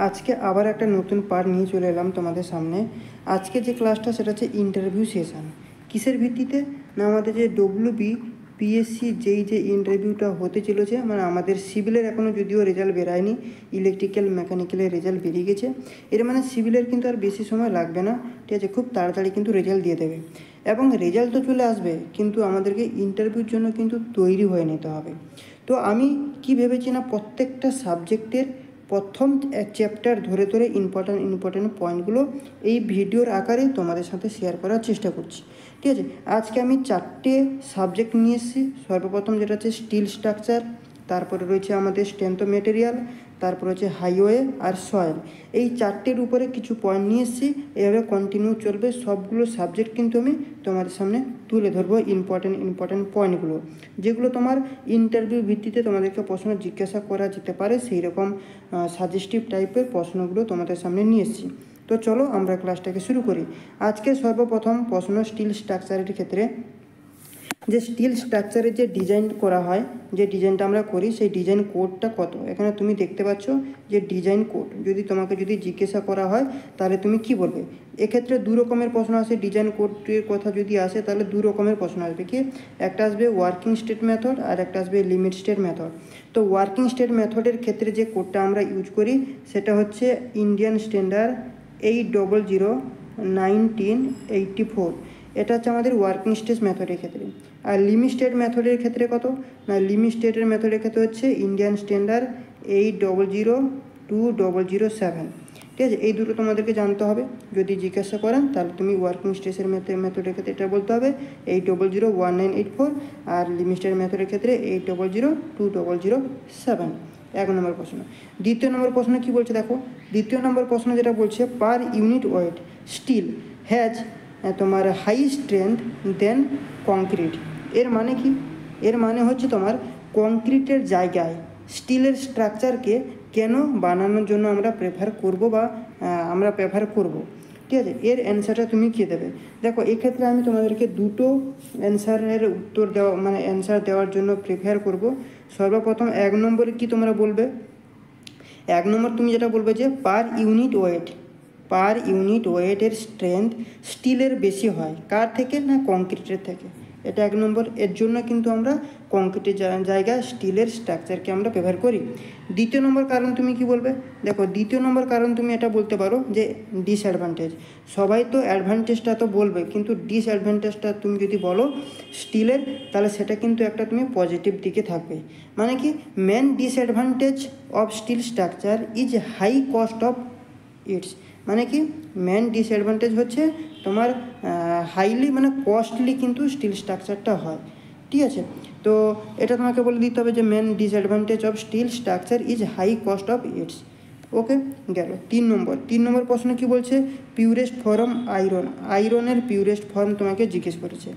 আজকে আবার একটা নতুন পার্ট নিয়ে চলে এলাম তোমাদের সামনে। আজকে যে ক্লাসটা সেটা হচ্ছে ইন্টারভিউ সেশন। কিসের ভিত্তিতে? না, আমাদের যে পিএসসি যে ইন্টারভিউটা হতে চলেছে, মানে আমাদের সিভিলের এখনও যদিও রেজাল্ট বেরায়নি, ইলেকট্রিক্যাল মেকানিক্যালের রেজাল্ট বেরিয়ে গেছে। এর মানে সিভিলের কিন্তু আর বেশি সময় লাগবে না, ঠিক আছে? খুব তাড়াতাড়ি কিন্তু রেজাল্ট দিয়ে দেবে এবং রেজাল্ট তো চলে আসবে, কিন্তু আমাদেরকে ইন্টারভিউর জন্য কিন্তু তৈরি হয়ে নিতে হবে। তো আমি কি ভেবেছি না, প্রত্যেকটা সাবজেক্টের প্রথম চ্যাপ্টার ধরে ধরে ইম্পর্ট্যান্ট পয়েন্টগুলো এই ভিডিওর আকারে তোমাদের সাথে শেয়ার করার চেষ্টা করছি, ঠিক আছে? আজকে আমি 4টে সাবজেক্ট নিয়ে এসেছি। সর্বপ্রথম যেটা হচ্ছে স্টিল স্ট্রাকচার, তারপরে রয়েছে আমাদের স্ট্রেংথ অফ মেটেরিয়াল, তারপর হচ্ছে হাইওয়ে আর সয়েল। এই 4টের উপরে কিছু পয়েন্ট নিয়ে এসেছি, এভাবে কন্টিনিউ চলবে। সবগুলো সাবজেক্ট কিন্তু আমি তোমাদের সামনে তুলে ধরবো ইম্পর্ট্যান্ট পয়েন্টগুলো, যেগুলো তোমার ইন্টারভিউ ভিত্তিতে তোমাদেরকে প্রশ্ন জিজ্ঞাসা করা যেতে পারে, সেই রকম সাজেস্টিভ টাইপের প্রশ্নগুলো তোমাদের সামনে নিয়ে এসেছি। তো চলো আমরা ক্লাসটাকে শুরু করি। আজকে সর্বপ্রথম প্রশ্ন স্টিল স্ট্রাকচারের ক্ষেত্রে, যে স্টিল স্ট্রাকচারের যে ডিজাইন করা হয়, যে ডিজাইনটা আমরা করি, সেই ডিজাইন কোডটা কত। এখানে তুমি দেখতে পাচ্ছ যে ডিজাইন কোড যদি তোমাকে জিজ্ঞাসা করা হয় তাহলে তুমি কি বলবে? এক্ষেত্রে দু রকমের প্রশ্ন আসে। ডিজাইন কোডের কথা যদি আসে তাহলে দু রকমের প্রশ্ন আসবে। কি? একটা আসবে ওয়ার্কিং স্টেট মেথড আর একটা আসবে লিমিট স্টেট মেথড। তো ওয়ার্কিং স্টেট মেথডের ক্ষেত্রে যে কোডটা আমরা ইউজ করি সেটা হচ্ছে ইন্ডিয়ান স্ট্যান্ডার্ড 800-1984। এটা হচ্ছে আমাদের ওয়ার্কিং স্টেট মেথডের ক্ষেত্রে। আর লিমিট স্টেট মেথডের ক্ষেত্রে কত? না, লিমিট স্টেটের মেথডের ক্ষেত্রে হচ্ছে ইন্ডিয়ান স্ট্যান্ডার্ড 800-2007। ঠিক আছে? এই দুটো তোমাদেরকে জানতে হবে। যদি জিজ্ঞাসা করেন তাহলে তুমি ওয়ার্কিং স্টেটের মেথডের ক্ষেত্রে এটা বলতে হবে 800-1984, আর লিমিট স্টেট মেথডের ক্ষেত্রে 800-2007। 1 নম্বর প্রশ্ন। দ্বিতীয় নম্বর প্রশ্ন কি বলছে দেখো। দ্বিতীয় নম্বর প্রশ্ন যেটা বলছে, per unit weight steel has তোমার হাই স্ট্রেংথ দেন কংক্রিট। এর মানে কি? এর মানে হচ্ছে তোমার কংক্রিটের জায়গায় স্টিলের স্ট্রাকচারকে কেন বানানোর জন্য আমরা প্রেফার করব। ঠিক আছে? এর অ্যান্সারটা তুমি কী দেবে? দেখো, এক্ষেত্রে আমি তোমাদেরকে দুটো অ্যান্সারের উত্তর দেওয়া, মানে অ্যান্সার দেওয়ার জন্য প্রেফার করব। সর্বপ্রথম 1 নম্বরে কি তোমরা বলবে? 1 নম্বর তুমি যেটা বলবে যে পার ইউনিট ওয়েটের স্ট্রেংথ স্টিলের বেশি হয়। কার থেকে? না, কংক্রিটের থেকে। এটা 1 নম্বর। এর জন্য কিন্তু আমরা কংক্রিটের জায়গায় স্টিলের স্ট্রাকচারকে আমরা ব্যবহার করি। দ্বিতীয় নম্বর কারণ তুমি কি বলবে? দেখো, দ্বিতীয় নম্বর কারণ তুমি এটা বলতে পারো যে ডিসঅ্যাডভান্টেজ। সবাই তো অ্যাডভান্টেজটা তো বলবে, কিন্তু ডিসঅ্যাডভান্টেজটা তুমি যদি বলো স্টিলের, তাহলে সেটা কিন্তু একটা তুমি পজিটিভ দিকে থাকবে। মানে কি? Main disadvantage of steel structure is high cost of its. মানে কি? মেন ডিসঅ্যাডভান্টেজ হচ্ছে তোমার হাইলি, মানে কস্টলি কিন্তু স্টিল স্ট্রাকচারটা হয়। ঠিক আছে? তো এটা তোমাকে বলে দিতে হবে যে main disadvantage of steel structure is high cost of its. Okay, গেল। 3 নম্বর প্রশ্ন কি বলছে? পিউরেস্ট ফর্ম আয়রনের পিউরেস্ট ফর্ম তোমাকে জিজ্ঞেস করেছে।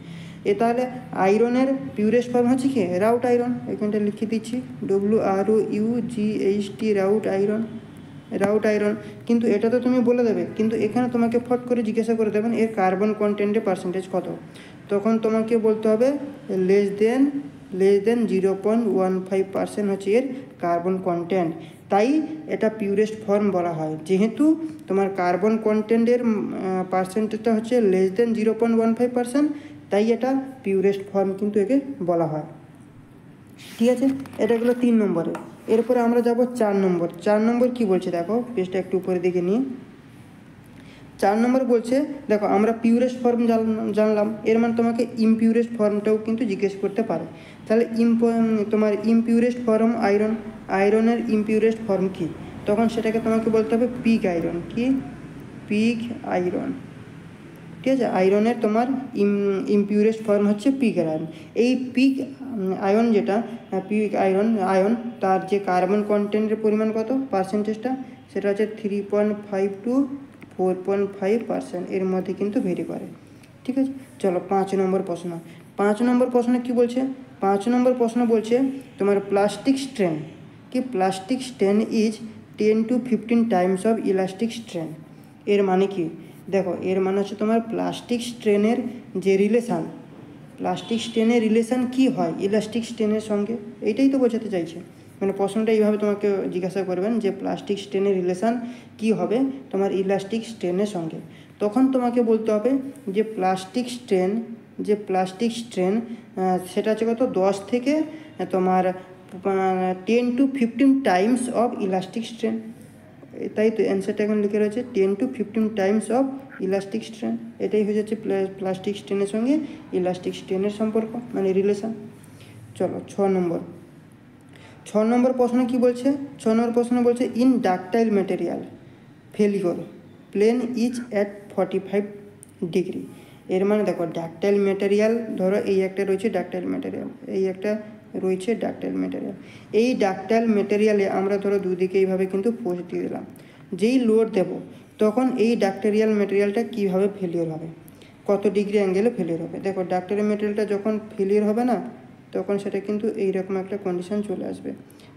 তাহলে আয়রনের পিউরেস্ট ফর্ম হচ্ছে কি? Route iron. এখানটা লিখে দিচ্ছি WROUGHT, রাউট আয়রন। কিন্তু এটা তো তুমি বলে দেবে, কিন্তু এখানে তোমাকে ফট করে জিজ্ঞাসা করে দেবেন এর কার্বন কন্টেন্টের পার্সেন্টেজ কত। তখন তোমাকে বলতে হবে লেস দেন 0.15% হচ্ছে এর কার্বন কন্টেন্ট। তাই এটা পিউরেস্ট ফর্ম বলা হয়। যেহেতু তোমার কার্বন কন্টেন্টের পার্সেন্টেজটা হচ্ছে লেস দেন 0.15%, তাই এটা পিউরেস্ট ফর্ম কিন্তু একে বলা হয়। ঠিক আছে? এটা গেলো 3 নম্বরে। এরপরে আমরা যাব 4 নম্বর। 4 নম্বর কী বলছে দেখো, পেজটা একটু উপরে দিকে নিয়ে। 4 নম্বর বলছে, দেখো আমরা পিউরেস্ট ফর্ম জানলাম, এর মানে তোমাকে ইমপিউরেস্ট ফর্মটাও কিন্তু জিজ্ঞেস করতে পারে। তাহলে তোমার ইমপিউরেস্ট ফর্ম আয়রনের ইমপিউরেস্ট ফর্ম কি? তখন সেটাকে তোমাকে বলতে হবে পিগ আয়রন। কি? Pig iron. ঠিক আছে? আয়রনের তোমার ইমপিউরেস্ট ফর্ম হচ্ছে পিগ আয়রন। এই পিগ আয়ন যেটা পিগ আয়ন তার যে কার্বন কন্টেন্টের পরিমাণ কত, পার্সেন্টেজটা, সেটা হচ্ছে 3.5 to 4.5%, এর মধ্যে কিন্তু ভেরি করে। ঠিক আছে? চলো 5 নম্বর প্রশ্ন। 5 নম্বর প্রশ্ন কি বলছে? 5 নম্বর প্রশ্ন বলছে তোমার প্লাস্টিক স্ট্রেন। কি? Plastic strain is 10 to 15 Times of elastic strain. এর মানে কি? দেখো, এর মানে হচ্ছে তোমার প্লাস্টিক স্ট্রেনের যে রিলেশান কি হয় ইলাস্টিক স্ট্রেনের সঙ্গে, এইটাই তো বোঝাতে চাইছে। মানে প্রশ্নটা এইভাবে তোমাকে জিজ্ঞাসা করবেন যে প্লাস্টিক স্ট্রেনের রিলেশান কী হবে তোমার ইলাস্টিক স্ট্রেনের সঙ্গে। তখন তোমাকে বলতে হবে যে প্লাস্টিক স্ট্রেন সেটা হচ্ছে কত 10 থেকে তোমার 10 to 15 Times of elastic strain. তাই তো অ্যান্সারটা এখন লিখে রয়েছে 10 to 15 Times of elastic strain. এটাই হয়ে যাচ্ছে প্লাস্টিক স্ট্রেনের সঙ্গে ইলাস্টিক স্ট্রেনের সম্পর্ক মানে রিলেশান। চলো 6 নম্বর প্রশ্ন কি বলছে? 6 নম্বর প্রশ্ন বলছে in ductile material failure plane is at 45 degree. এর মানে দেখো ডাকটাইল ম্যাটেরিয়াল, ধরো এই একটা রয়েছে ডাকটাইল ম্যাটেরিয়াল, এই একটা রয়েছে ডাকটাইল ম্যাটেরিয়াল। এই ডাকটাইল ম্যাটেরিয়ালে আমরা ধরো দুদিকে এইভাবে কিন্তু ফোর্স দিয়ে দিলাম। যেই লোড দেব তখন এই ডাকটাইল ম্যাটেরিয়ালটা কীভাবে ফেলিওর হবে, কত ডিগ্রি অ্যাঙ্গেলে ফেলিওর হবে। দেখো ডাকটাইল ম্যাটেরিয়ালটা যখন ফেলিওর হবে না তখন সেটা কিন্তু এইরকম একটা কন্ডিশন চলে আসবে,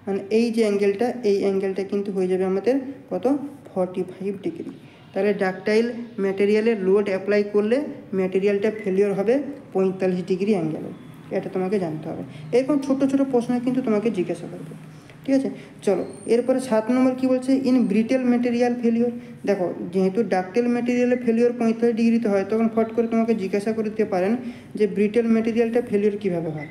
মানে এই যে অ্যাঙ্গেলটা এই অ্যাঙ্গেলটা কিন্তু হয়ে যাবে আমাদের কত 45 ডিগ্রি। তাহলে ডাকটাইল ম্যাটেরিয়ালের লোড অ্যাপ্লাই করলে ম্যাটেরিয়ালটা ফেলিওর হবে 45 ডিগ্রি অ্যাঙ্গেলে, এটা তোমাকে জানতে হবে। এরকম ছোট ছোট প্রশ্ন কিন্তু তোমাকে জিজ্ঞাসা করবে, ঠিক আছে। চলো এরপরে 7 নম্বর কী বলছে ইন ব্রিটেল ম্যাটেরিয়াল ফেলিওর। দেখো যেহেতু ডাকটাইল ম্যাটেরিয়ালে ফেলিওর 45 ডিগ্রিতে হয় তখন ফট করে তোমাকে জিজ্ঞাসা করে দিতে পারেন যে ব্রিটেল ম্যাটেরিয়ালটা ফেলিওর কীভাবে হয়।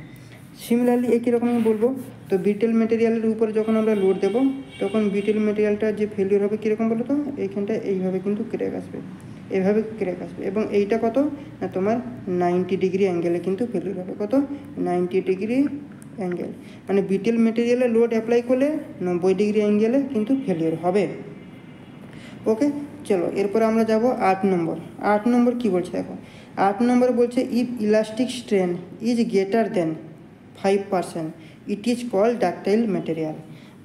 সিমিলারলি একই রকমই বলবো। তো ব্রিটেল ম্যাটেরিয়ালের উপরে যখন আমরা লোড দেবো তখন ব্রিটেল ম্যাটেরিয়ালটা যে ফেলিওর হবে কীরকম বলো তো, এইখানটা এইভাবে কিন্তু ক্র্যাক আসবে, এভাবে ক্র্যাক আসবে এবং এইটা কত না তোমার 90 ডিগ্রি অ্যাঙ্গেলে কিন্তু ফেলিওর হবে, কত 90 ডিগ্রি অ্যাঙ্গেল। মানে ব্রিটেল ম্যাটেরিয়ালে লোড অ্যাপ্লাই করলে 90 ডিগ্রি অ্যাঙ্গেলে কিন্তু ফেলিওর হবে। ওকে চলো এরপর আমরা যাব 8 নম্বর। 8 নম্বর কী বলছে দেখো, 8 নম্বর বলছে if elastic strain is greater than 5% it is called ductile material.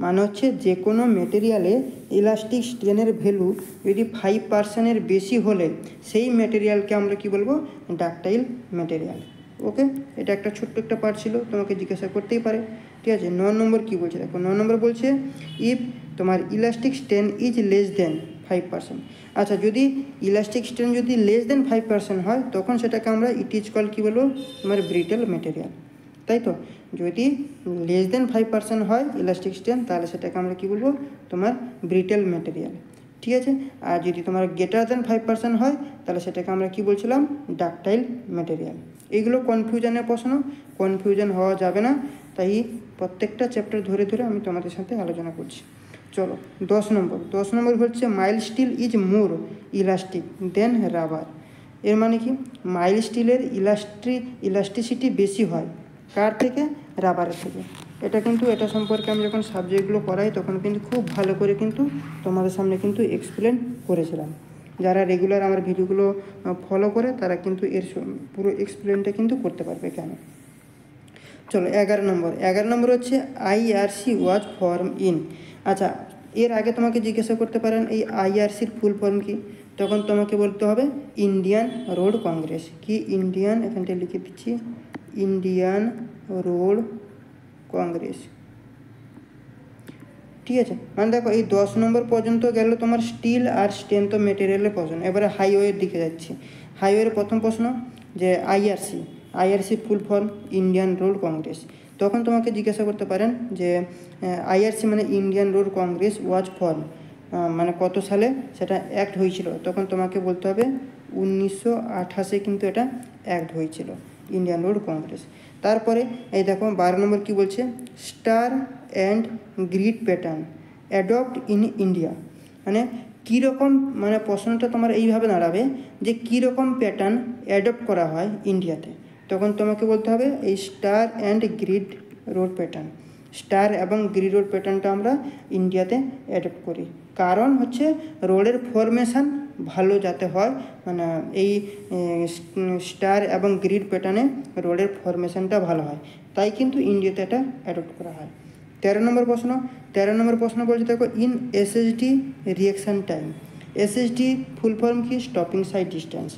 মানে হচ্ছে যে কোনো ম্যাটেরিয়ালে ইলাস্টিক স্ট্রেনের ভ্যালু যদি 5%-এর বেশি হলে সেই ম্যাটেরিয়ালকে আমরা কি বলবো, ডাকটাইল ম্যাটেরিয়াল। ওকে এটা একটা ছোট্ট একটা পার্ট ছিল, তোমাকে জিজ্ঞাসা করতেই পারে, ঠিক আছে। 9 নম্বর কী বলছে দেখো, 9 নম্বর বলছে ইফ তোমার elastic strain is less than 5%। আচ্ছা যদি ইলাস্টিক স্ট্রেন যদি লেস দেন 5% হয় তখন সেটাকে আমরা ইট ইজ কল কী বলবো তোমার ব্রিটেল ম্যাটেরিয়াল, তাই তো। যদি লেস দেন 5% হয় ইলাস্টিক স্ট্রেন তাহলে সেটাকে আমরা কী বলবো তোমার ব্রিটেল ম্যাটেরিয়াল, ঠিক আছে। আর যদি তোমার গ্রেটার দেন 5% হয় তাহলে সেটাকে আমরা কী বলছিলাম, ডাকটাইল ম্যাটেরিয়াল। এইগুলো কনফিউশনের প্রশ্ন, কনফিউশন হওয়া যাবে না, তাই প্রত্যেকটা চ্যাপ্টার ধরে ধরে আমি তোমাদের সাথে আলোচনা করছি। চলো 10 নম্বর। 10 নম্বর হচ্ছে mild steel is more elastic than rubber. এর মানে কি, মাইল স্টিলের ইলাস্টিসিটি বেশি হয় কার থেকে, রাবারের থেকে। এটা কিন্তু এটা সম্পর্কে আমি যখন সাবজেক্টগুলো পড়াই তখন কিন্তু খুব ভালো করে কিন্তু তোমাদের সামনে কিন্তু এক্সপ্লেন করেছিলাম। যারা রেগুলার আমার ভিডিওগুলো ফলো করে তারা কিন্তু এর পুরো এক্সপ্লেনটা কিন্তু করতে পারবে কেন। চলো 11 নম্বর। 11 নম্বর হচ্ছে আইআরসি ওয়াজ ফর্ম ইন। আচ্ছা এর আগে তোমাকে জিজ্ঞাসা করতে পারেন এই আইআরসির ফুল ফর্ম কি, তখন তোমাকে বলতে হবে ইন্ডিয়ান রোড কংগ্রেস। কি ইন্ডিয়ান, এখানটা লিখে দিচ্ছি ইন্ডিয়ান রোড কংগ্রেস, ঠিক আছে। মানে দেখো এই 10 নম্বর পর্যন্ত গেল তোমার স্টিল আর স্ট্রেংথ অফ মেটেরিয়ালের প্রশ্ন। এবারে হাইওয়ের দিকে যাচ্ছি। হাইওয়ের প্রথম প্রশ্ন যে IRC full form Indian road Congress. তখন তোমাকে জিজ্ঞাসা করতে পারেন যে আইআরসি মানে ইন্ডিয়ান রোড কংগ্রেস ওয়াজ ফর্ম মানে কত সালে সেটা অ্যাক্ট হয়েছিল, তখন তোমাকে বলতে হবে 1928-এ কিন্তু এটা অ্যাক্ট হয়েছিল ইন্ডিয়ান রোড কংগ্রেস। তারপরে এই দেখো 12 নম্বর কী বলছে, star and greed pattern adopt in India. মানে কীরকম, মানে প্রশ্নটা তোমার এইভাবে দাঁড়াবে যে কীরকম প্যাটার্ন অ্যাডপ্ট করা হয় ইন্ডিয়াতে, তখন তোমাকে বলতে হবে এই star and greed road pattern. Star এবং গ্রিড রোড প্যাটার্নটা আমরা ইন্ডিয়াতে অ্যাডপ্ট করি, কারণ হচ্ছে রোডের ফরমেশান ভালো যাতে হয়, মানে এই স্টার এবং গ্রিড প্যাটার্নে রোডের ফরমেশানটা ভালো হয়, তাই কিন্তু ইন্ডিয়াতে এটা অ্যাডপ্ট করা হয়। 13 নম্বর প্রশ্ন। 13 নম্বর প্রশ্ন বলছে দেখো in SSD reaction time. SSD full form কি, স্টপিং সাইড ডিস্টেন্স।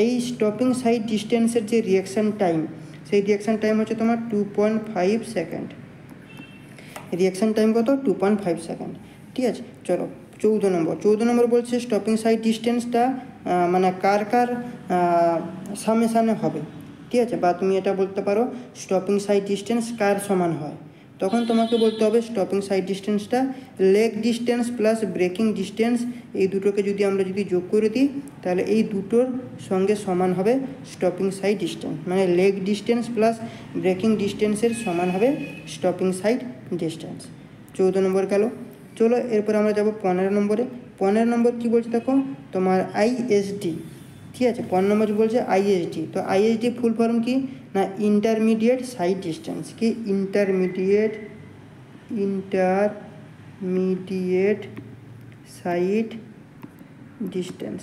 এই স্টপিং সাইড ডিস্টেন্সের যে রিয়াকশান টাইম, সেই রিয়াকশান টাইম হচ্ছে তোমার 2.5 সেকেন্ড। রিয়াকশান টাইম কত, 2.5 সেকেন্ড, ঠিক আছে। চলো 14 নম্বর। 14 নম্বর বলছে স্টপিং সাইড ডিস্টেন্সটা মানে কার সামনে হবে, ঠিক আছে। বা তুমি এটা বলতে পারো স্টপিং সাইড ডিস্টেন্স কার সমান হয়, তখন তোমাকে বলতে হবে স্টপিং সাইড ডিস্টেন্সটা lag distance plus braking distance, এই দুটোকে যদি আমরা যোগ করে দিই তাহলে এই দুটোর সঙ্গে সমান হবে স্টপিং সাইড ডিস্টেন্স, মানে লেগ ডিস্টেন্স প্লাস ব্রেকিং ডিস্টেন্সের সমান হবে স্টপিং সাইড ডিস্টেন্স। 14 নম্বর গেল। চলো এরপর আমরা যাব 15 নম্বরে। 15 নম্বর কী বলছে দেখো, তোমার আইএসডি, ঠিক আছে। 15 নম্বর বলছে আইএসডি। তো আইএসডি ফুল ফর্ম কি না, ইন্টারমিডিয়েট সাইড ডিস্টেন্স, কি intermediate side distance,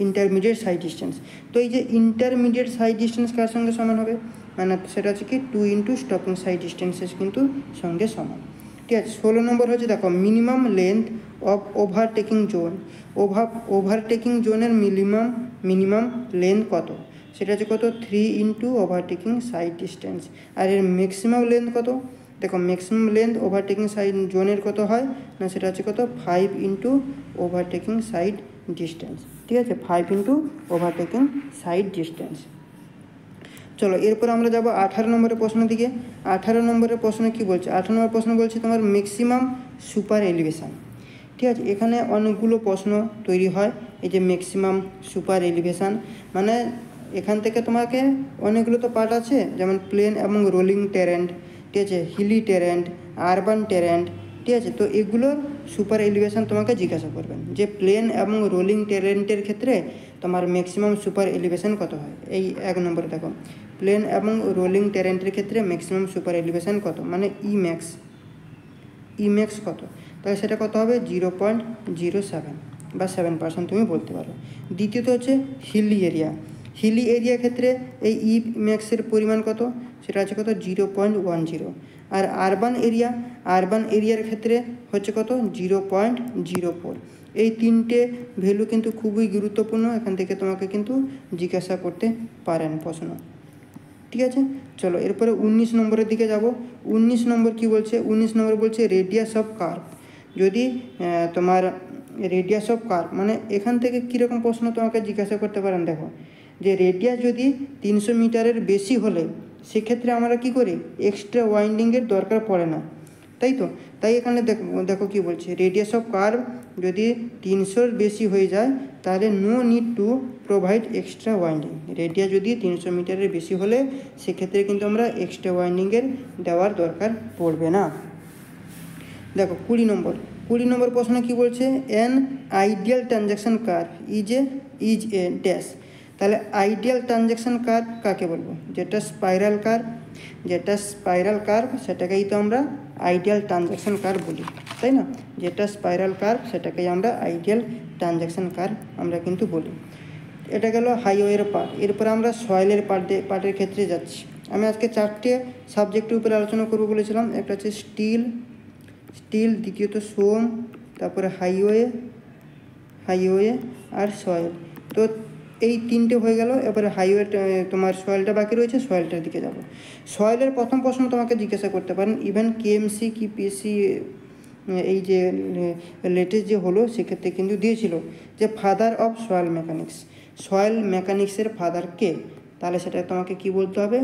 intermediate side distance. তো এই যে ইন্টারমিডিয়েট সাইড ডিস্টেন্স কার সঙ্গে সমান হবে, মানে সেটা হচ্ছে কি 2 ইন্টু স্টপিং সাইড ডিস্টেন্সের কিন্তু সঙ্গে সমান, ঠিক আছে। 16 নম্বর হচ্ছে দেখো minimum length of overtaking zone. Overtaking জোনের মিনিমাম লেন্থ কত, সেটা হচ্ছে কত 3 ইন্টু ওভারটেকিং সাইড ডিস্টেন্স। আর এর ম্যাক্সিমাম লেন্থ কত, দেখো ম্যাক্সিমাম লেন্থ ওভারটেকিং সাইড জোনের কত হয় না, সেটা হচ্ছে কত 5 ইন্টু ওভারটেকিং সাইড ডিস্টেন্স, ঠিক আছে, 5 ইন্টু ওভারটেকিং সাইড ডিস্টেন্স। চলো এরপর আমরা যাব 18 নম্বরের প্রশ্নের দিকে। 18 নম্বরের প্রশ্ন কী বলছে, 18 নম্বর প্রশ্ন বলছে তোমার ম্যাক্সিমাম সুপার এলিভেশন, ঠিক আছে। এখানে অনেকগুলো প্রশ্ন তৈরি হয়, এই যে ম্যাক্সিমাম সুপার এলিভেশন মানে এখান থেকে তোমাকে অনেকগুলো তো পার্ট আছে, যেমন প্লেন এবং রোলিং টেরেন্ট, ঠিক আছে, হিলি টেরেন্ট, আরবান টেরেন্ট, ঠিক আছে। তো এগুলোর সুপার এলিভেশন তোমাকে জিজ্ঞাসা করবেন যে প্লেন এবং রোলিং টেরেন্টের ক্ষেত্রে তোমার ম্যাক্সিমাম সুপার এলিভেশন কত হয়। এই 1 নম্বরে দেখো প্লেন এবং রোলিং টেরেন্টের ক্ষেত্রে ম্যাক্সিমাম সুপার এলিভেশন কত, মানে ইম্যাক্স কত, তাহলে সেটা কত হবে 0.07 বা 7% তুমি বলতে পারো। দ্বিতীয়ত হচ্ছে হিলি এরিয়া ক্ষেত্রে এই ম্যাক্সের পরিমাণ কত, সেটা আছে কত 0.10। আর আরবান এরিয়ার ক্ষেত্রে হচ্ছে কত 0.04। এই 3টে ভ্যালু কিন্তু খুবই গুরুত্বপূর্ণ, এখান থেকে তোমাকে কিন্তু জিজ্ঞাসা করতে পারেন প্রশ্ন, ঠিক আছে। চলো এরপরে 19 নম্বরের দিকে যাব। 19 নম্বর কি বলছে, 19 নম্বর বলছে রেডিয়াস অফ কার্ভ। যদি তোমার রেডিয়াস অফ কার্ভ মানে এখান থেকে কীরকম প্রশ্ন তোমাকে জিজ্ঞাসা করতে পারেন, দেখো যে রেডিয়াস যদি 300 মিটারের বেশি হলে সেক্ষেত্রে আমরা কি করি, এক্সট্রা ওয়াইন্ডিংয়ের দরকার পড়ে না, তাই তো। তাই এখানে দেখো কি বলছে, রেডিয়াস অফ কার্ভ যদি 300-র বেশি হয়ে যায় তাহলে no need to provide extra ওয়াইন্ডিং। রেডিয়াস যদি 300 মিটারের বেশি হলে সেক্ষেত্রে কিন্তু আমরা এক্সট্রা ওয়াইন্ডিংয়ের দেওয়ার দরকার পড়বে না। দেখো 20 নম্বর প্রশ্ন কি বলছে, an ideal transaction curve is a dash. তাহলে আইডিয়াল ট্রানজ্যাকশন কার্ভ কাকে বলবো, যেটা স্পাইরাল কার্ভ সেটাকেই তো আমরা আইডিয়াল ট্রানজ্যাকশন কার্ভ বলি, তাই না। যেটা স্পাইরাল কার্ভ সেটাকেই আমরা আইডিয়াল ট্রানজ্যাকশন কার্ভ আমরা কিন্তু বলি। এটা গেল হাইওয়ের পার্ট। এরপর আমরা সয়েলের পার্টের ক্ষেত্রে যাচ্ছি। আমি আজকে 4টে সাবজেক্টের উপরে আলোচনা করবো বলেছিলাম, একটা হচ্ছে স্টিল, দ্বিতীয়ত সোম, তারপরে হাইওয়ে আর সয়েল। তো এই 3টে হয়ে গেল। এবারে হাইওয়ে তোমার সয়েলটা বাকি রয়েছে, সয়েলটার দিকে যাব। সয়েলের প্রথম প্রশ্ন তোমাকে জিজ্ঞাসা করতে পারেন, ইভেন কেএমসি কি পিএসসি এই যে লেটেস্ট যে হলো সেক্ষেত্রে কিন্তু দিয়েছিল যে ফাদার অফ সয়েল মেকানিক্সের ফাদার কে, তাহলে সেটা তোমাকে কি বলতে হবে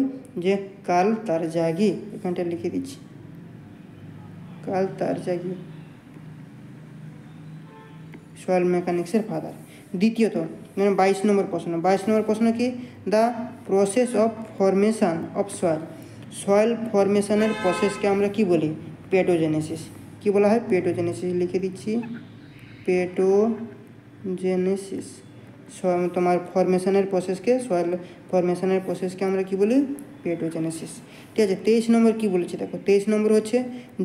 যে কার্ল তারজাগি। এখানটা লিখে দিচ্ছি, কার্ল তারজাগি সয়েল মেকানিক্সের ফাদার। দ্বিতীয়ত 22 নম্বর প্রশ্ন কি, the process of formation of soil ফরমেশনের প্রসেসকে আমরা কি বলি, পেটোজেনেসিস। কি বলা হয়, পেটোজেনেসিস। লিখে দিচ্ছি পেটোজেনেসিস। তোমার ফরমেশনের প্রসেসকে, সয়েল ফরমেশনের প্রসেসকে আমরা কি বলি, পেটোজেনেসিস, ঠিক আছে। 23 নম্বর কি বলেছে দেখো, 23 নম্বর হচ্ছে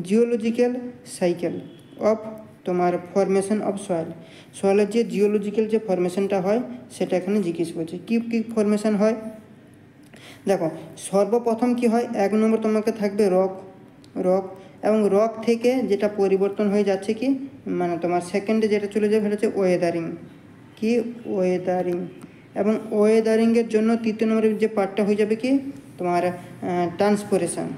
জিওলজিক্যাল সাইকেল অফ তোমার ফরমেশন অফ সয়েলের যে জিওলজিক্যাল যে ফরমেশনটা হয় সেটা এখানে জিজ্ঞেস করছে। কী ফরমেশন হয় দেখো, সর্বপ্রথম কি হয়, 1 নম্বর তোমাকে থাকবে রক, এবং রক থেকে যেটা পরিবর্তন হয়ে যাচ্ছে কি মানে তোমার সেকেন্ডে যেটা চলে যাবে সেটা হচ্ছে ওয়েদারিং, এবং ওয়েদারিংয়ের জন্য 3 নম্বরের যে পার্টটা হয়ে যাবে কি তোমার ট্রান্সপোর্টেশন,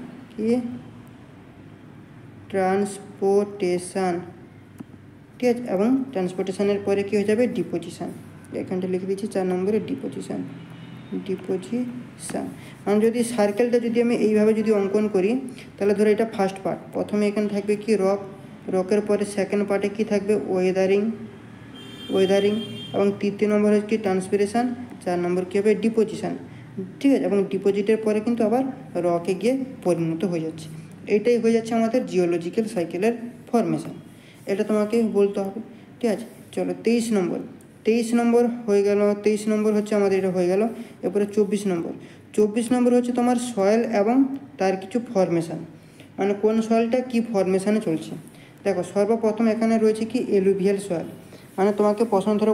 ঠিক আছে। এবং ট্রান্সপোর্টেশনের পরে কি হয়ে যাবে, ডিপোজিশন। এখানটা লিখে দিচ্ছি 4 নম্বরে ডিপোজিশন। ডিপোজিশন। মানে যদি সার্কেলটা যদি আমি এইভাবে যদি অঙ্কন করি, তাহলে ধরো এটা ফার্স্ট পার্ট, প্রথমে এখানে থাকবে কি রক, রকের পরে সেকেন্ড পার্টে কি থাকবে ওয়েদারিং, এবং তৃতীয় নম্বর হচ্ছে কি ট্রান্সপিরেশন, 4 নম্বর কী হবে ডিপোজিশন, ঠিক আছে। এবং ডিপোজিটের পরে কিন্তু আবার রকে গিয়ে পরিণত হয়ে যাচ্ছে। এটাই হয়ে যাচ্ছে আমাদের জিওলজিক্যাল সাইকেলের ফরমেশন, এটা তোমাকে বলতে হবে, ঠিক আছে। চলো 23 নম্বর হয়ে গেল, 23 নম্বর হচ্ছে আমাদের এটা হয়ে গেল। এরপরে 24 নম্বর হচ্ছে তোমার সয়েল এবং তার কিছু ফরমেশন, মানে কোন সয়েলটা কী ফরমেশানে চলছে। দেখো সর্বপ্রথম এখানে রয়েছে কি এলুভিয়াল সয়েল, মানে তোমাকে প্রশ্ন ধরো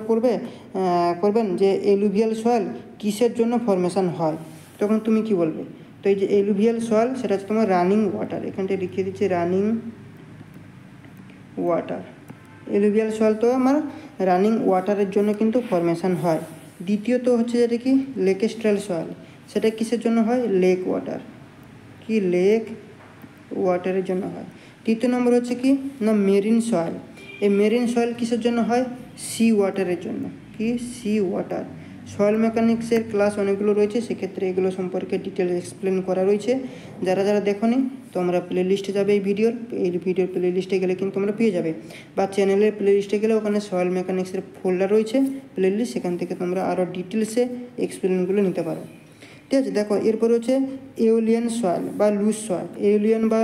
করবেন যে এলুভিয়াল সয়েল কিসের জন্য ফরমেশন হয়, তখন তুমি কি বলবে। তো এই যে এলুভিয়াল সয়েল সেটা হচ্ছে তোমার রানিং ওয়াটার, এখানটায় লিখে দিচ্ছি রানিং ওয়াটার। এলুভিয়াল সয়েল তো আমার রানিং ওয়াটারের জন্য কিন্তু ফরমেশন হয়। দ্বিতীয়ত হচ্ছে যেটা কি লেকেস্ট্রাল সয়েল, সেটা কিসের জন্য হয়, লেক ওয়াটার, কি লেক ওয়াটারের জন্য হয়। তৃতীয় নম্বর হচ্ছে কি না মেরিন সয়েল, এই মেরিন সয়েল কিসের জন্য হয়, সি ওয়াটারের জন্য, কি সি ওয়াটার। সয়েল মেকানিক্সের ক্লাস অনেকগুলো রয়েছে, সেক্ষেত্রে এগুলো সম্পর্কে ডিটেলস এক্সপ্লেন করা রয়েছে। যারা দেখোনি তোমরা প্লে লিস্টে যাবে, এই ভিডিওর প্লে লিস্টে গেলে কিন্তু তোমরা পেয়ে যাবে, বা চ্যানেলের প্লে লিস্টে গেলে ওখানে সয়েল মেকানিক্সের ফোল্ডার রয়েছে প্লে লিস্ট, সেখান থেকে তোমরা আরও ডিটেলসে এক্সপ্লেনগুলো নিতে পারো, ঠিক আছে। দেখো এরপর হচ্ছে এওলিয়ান সয়েল বা লুজ সয়েল। এওলিয়ান বা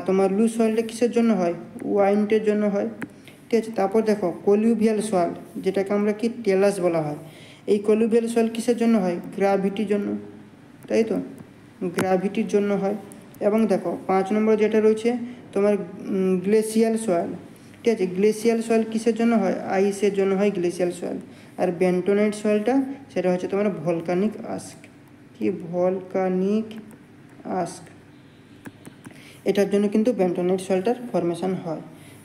তোমার লুজ সয়েলটা কিসের জন্য হয়, ওয়াইন্টের জন্য হয়, ঠিক আছে। তারপর দেখো কলিউভিয়াল সয়েল, যেটাকে আমরা কি টেলাস বলা হয়, এই কলিউভিয়াল সয়েল কিসের জন্য হয়, গ্র্যাভিটির জন্য, তাই তো, গ্র্যাভিটির জন্য হয়। এবং দেখো 5 নম্বর যেটা রয়েছে তোমার গ্লেসিয়াল সয়েল, ঠিক আছে। গ্লেসিয়াল সয়েল কিসের জন্য হয়, আইসের জন্য হয় গ্লেসিয়াল সয়েল। আর বেন্টোনাইট সয়েলটা সেটা হচ্ছে তোমার ভলকানিক আস্ক, কি ভলকানিক আস্ক, এটার জন্য কিন্তু বেন্টোনাইট সয়েলটার ফরমেশন হয়।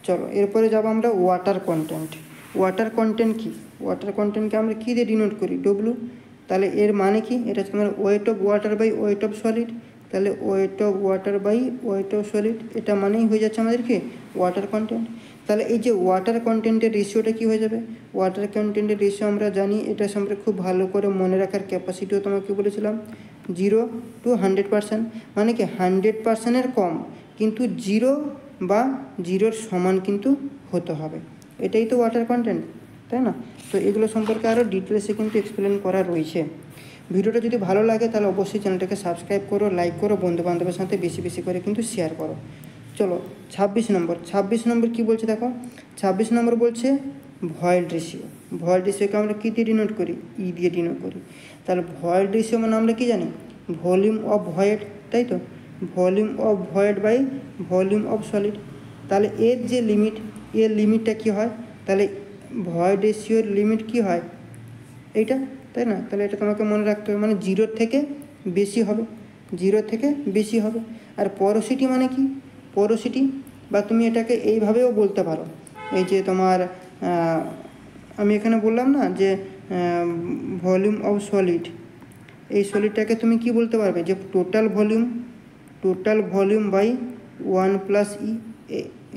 চলো এরপরে যাবো আমরা ওয়াটার কন্টেন্ট। ওয়াটার কন্টেন্ট কি, ওয়াটার কন্টেন্টকে আমরা কী দিয়ে ডিনোট করি, ডব্লু। তাহলে এর মানে কি, এটা হচ্ছে তোমার weight of water by weight of solid, তাহলে weight of water by weight of solid, এটা মানেই হয়ে যাচ্ছে আমাদের কি ওয়াটার কন্টেন্ট। তাহলে এই যে ওয়াটার কন্টেন্টের রেশিওটা কী হয়ে যাবে, ওয়াটার কন্টেন্টের রেশিও আমরা জানি, এটা সম্পর্কে খুব ভালো করে মনে রাখার ক্যাপাসিটিও তোমাকে বলেছিলাম 0 to 100%, মানে কি 100%-এর কম, কিন্তু 0 বা 0-র সমান কিন্তু হতে হবে, এটাই তো ওয়াটার কন্টেন্ট, তাই না। তো এগুলো সম্পর্কে আরও ডিটেলসে কিন্তু এক্সপ্লেন করা রয়েছে। ভিডিওটা যদি ভালো লাগে তাহলে অবশ্যই চ্যানেলটাকে সাবস্ক্রাইব করো, লাইক করো, বন্ধুবান্ধবের সাথে বেশি বেশি করে কিন্তু শেয়ার করো। চলো 26 নম্বর কী বলছে দেখো, 26 নম্বর বলছে ভয়েড রেশিও। ভয়েড রেশিওকে আমরা কী দিয়ে ডিনোট করি, ই দিয়ে ডিনোট করি। তাহলে ভয়েড রেশিও মানে আমরা কী জানি, ভলিউম অফ ভয়েড, তাই তো, volume of void by volume of solid. তাহলে এর যে লিমিট, এর লিমিটটা কী হয়, তাহলে ভয়েড রেশিওর লিমিট কী হয়, এইটা, তাই না। তাহলে এটা তোমাকে মনে রাখতে হবে, মানে 0-র থেকে বেশি হবে, 0-র থেকে বেশি হবে। আর পোরোসিটি মানে কি, পোরোসিটি বা তুমি এটাকে এইভাবেও বলতে পারো, এই যে তোমার আমি এখানে বললাম না যে ভলিউম অফ সলিড, এই সলিডটাকে তুমি কি বলতে পারবে, যে টোটাল ভলিউম বাই 1+E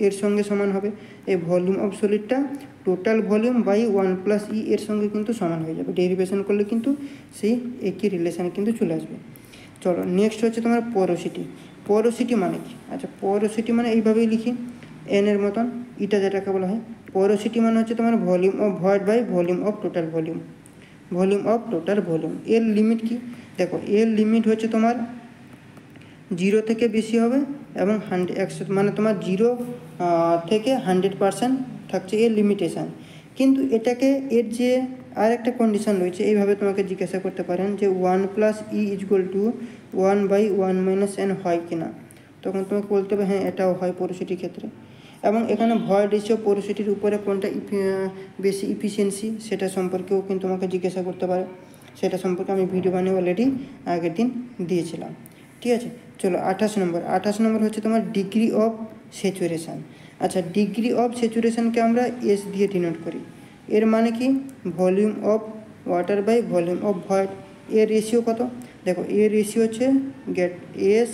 এর সঙ্গে সমান হবে। এই ভলিউম অফ সলিডটা টোটাল ভলিউম বাই 1+E এর সঙ্গে কিন্তু সমান হয়ে যাবে, ডেরিভেশন করলে কিন্তু সেই একই রিলেশান কিন্তু চলে আসবে। চলো নেক্সট হচ্ছে তোমার পোরোসিটি। পোরোসিটি মানে কি, আচ্ছা পোরোসিটি মানে এইভাবেই লিখি এনের মতন, ইটা যেটাকে বলা হয়। পোরোসিটি মানে হচ্ছে তোমার volume of void by volume of total volume, এর লিমিট কি, দেখো এর লিমিট হচ্ছে তোমার 0 থেকে বেশি হবে এবং 100, মানে তোমার 0 থেকে 100% থাকছে এর লিমিটেশান। কিন্তু এটাকে এর যে আর একটা কন্ডিশান রয়েছে, এইভাবে তোমাকে জিজ্ঞাসা করতে পারেন যে 1+E = 1/1 - n হয় কি না, তখন তোমাকে বলতে হবে হ্যাঁ এটাও হয় পোরোসিটির ক্ষেত্রে। এবং এখানে ভয়েড রেশিও পোরোসিটির উপরে কোনটা বেশি ইফিসিয়েন্সি সেটা সম্পর্কেও কিন্তু তোমাকে জিজ্ঞাসা করতে পারে, সেটা সম্পর্কে আমি ভিডিও বানিয়ে অলরেডি আগের দিন দিয়েছিলাম, ঠিক আছে। চলো 28 নম্বর হচ্ছে তোমার ডিগ্রি অফ স্যাচুরেশান। আচ্ছা ডিগ্রি অফ স্যাচুরেশানকে আমরা এস দিয়ে ডিনোট করি, এর মানে কি volume of water by volume of void. এর রেশিও কত, দেখো এর রেশিও হচ্ছে S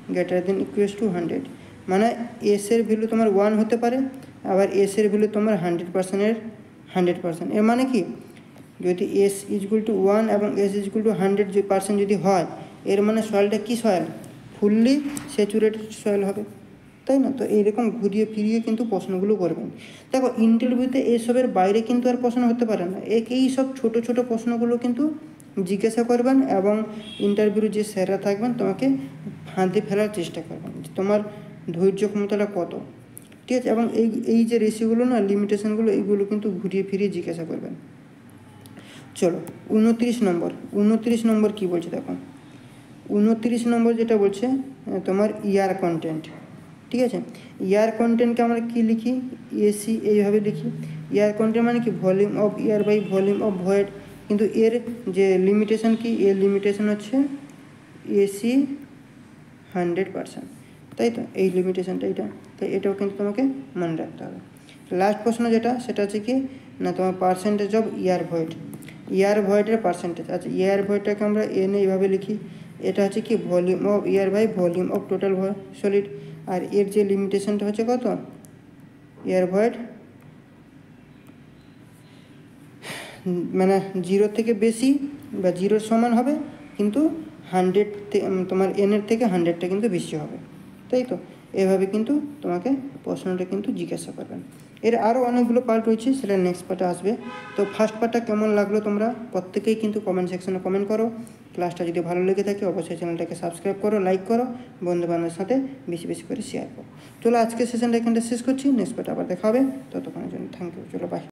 > 100, মানে এসের ভ্যালু তোমার 1 হতে পারে, আবার এসের ভ্যালু তোমার 100%, এর মানে কি যদি এস ইজগুল টু 1 এবং এস ইজগুল টু 100% যদি হয়, এর মানে সয়েলটা কী সয়েল? ফুললি স্যাচুরেটেড সয়েল হবে, তাই না? তো এইরকম ঘুরিয়ে ফিরিয়ে কিন্তু প্রশ্নগুলো করবেন। দেখো ইন্টারভিউতে এসবের বাইরে কিন্তু আর প্রশ্ন হতে পারে না, এই সব ছোটো ছোটো প্রশ্নগুলো কিন্তু জিজ্ঞাসা করবেন এবং ইন্টারভিউর যে স্যাররা থাকবেন তোমাকে ফাঁদে ফেলার চেষ্টা করবেন যে তোমার ধৈর্য ক্ষমতাটা কত, ঠিক আছে? এবং এই যে রেশিওগুলো না, লিমিটেশনগুলো, এইগুলো কিন্তু ঘুরিয়ে ফিরিয়ে জিজ্ঞাসা করবেন। চলো 29 নম্বর কী বলছে দেখো। 29 নম্বর যেটা বলছে তোমার ইয়ার কন্টেন্ট, ঠিক আছে? ইয়ার কন্টেন্টকে আমরা কী লিখি? এসি এইভাবে লিখি। ইয়ার কন্টেন্ট মানে কি? Volume of air by volume of void, কিন্তু এর যে লিমিটেশন কি? এর লিমিটেশন হচ্ছে এসি 100%, তাই তো? এই লিমিটেশনটা এটা, তাই এটাও কিন্তু তোমাকে মনে রাখতে হবে। লাস্ট প্রশ্ন যেটা, সেটা হচ্ছে কি না তোমার percentage of air void, air ভয়েডের পার্সেন্টেজ। আচ্ছা ইয়ার ভয়েডটাকে আমরা এন এইভাবে লিখি, এটা হচ্ছে কি volume of air by volume of total solid, আর এর যে লিমিটেশনটা হচ্ছে কত? ইয়ার ভয়েড মানে 0 থেকে বেশি বা 0 সমান হবে, কিন্তু 100 তোমার এনের থেকে 100টা কিন্তু বেশি হবে, তাই তো? এভাবে কিন্তু তোমাকে প্রশ্নটা কিন্তু জিজ্ঞাসা করবেন। এর আরও অনেকগুলো পার্ট রয়েছে, সেটা নেক্সট পার্টে আসবে। তো ফার্স্ট পার্টটা কেমন লাগলো তোমরা প্রত্যেকেই কিন্তু কমেন্ট সেকশনে কমেন্ট করো। ক্লাসটা যদি ভালো লেগে থাকে অবশ্যই চ্যানেলটাকে সাবস্ক্রাইব করো, লাইক করো, বন্ধুবান্ধবের সাথে বেশি বেশি করে শেয়ার করো। চলো আজকের সেশনটা এখানটা শেষ করছি, নেক্সট পার্টে আবার দেখা হবে, ততক্ষণের জন্য থ্যাংক ইউ। চলো বাই।